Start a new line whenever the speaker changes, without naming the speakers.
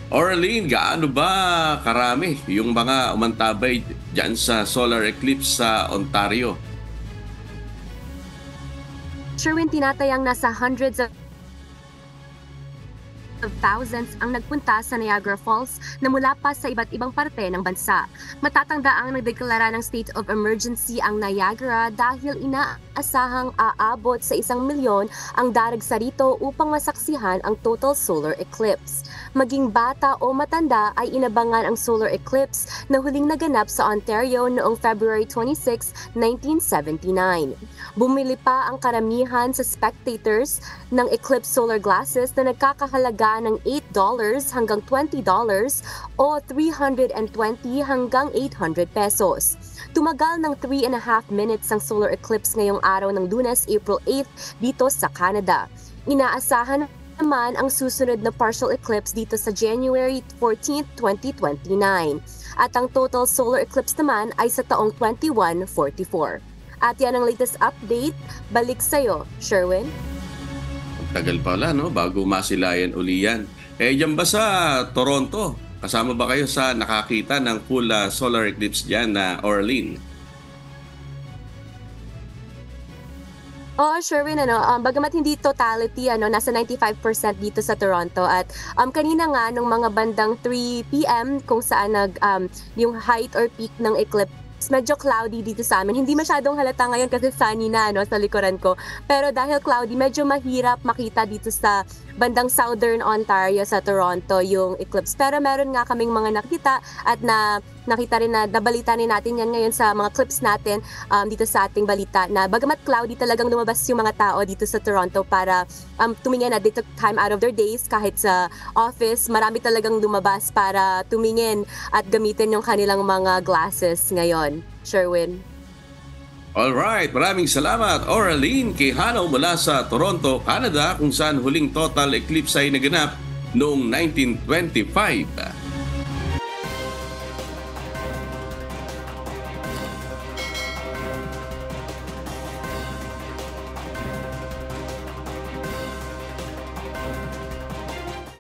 Oralin, gaano ba karami yung mga umantabay diyan sa solar eclipse sa Ontario?
Sherwin, tinatayang nasa hundreds of thousands ang nagpunta sa Niagara Falls na mula pa sa iba't ibang parte ng bansa. Matatangdaang nagdeklara ng state of emergency ang Niagara dahil inaasahang aabot sa 1 milyon ang daragsa rito upang masaksihan ang total solar eclipse. Maging bata o matanda ay inabangan ang solar eclipse na huling naganap sa Ontario noong February 26, 1979. Bumili pa ang karamihan sa spectators ng eclipse solar glasses na nagkakahalaga ng $8 hanggang $20 o 320 hanggang 800 pesos. Tumagal ng 3.5 minutes ang solar eclipse ngayong araw ng Lunes, April 8 dito sa Canada. Inaasahan naman ang susunod na partial eclipse dito sa January 14, 2029. At ang total solar eclipse naman ay sa taong 2144. At yan ang latest update. Balik sa'yo, Sherwin.
Tagal pala, no? Bago masilayan uli yan. Diyan ba sa Toronto? Kasama ba kayo sa nakakita ng full solar eclipse dyan na Oralin?
Oo, Sherwin, bagamat hindi totality, nasa 95% dito sa Toronto. At kanina nga, nung mga bandang 3 p.m., kung saan yung height or peak ng eclipse, medyo cloudy dito sa amin. Hindi masyadong halata ngayon kasi sunny na sa likuran ko. Pero dahil cloudy, medyo mahirap makita dito sa bandang Southern Ontario sa Toronto yung eclipse. Pero meron nga kaming mga nakita at nakita rin na nabalita rin natin yan ngayon sa mga clips natin dito sa ating balita na bagamat cloudy talagang lumabas yung mga tao dito sa Toronto para tumingin na dito time out of their days kahit sa office. Marami talagang lumabas para tumingin at gamitin yung kanilang mga glasses ngayon. Sherwin.
Alright, maraming salamat Oralin Quijano mula sa Toronto, Canada kung saan huling total eclipse ay naganap noong 1925.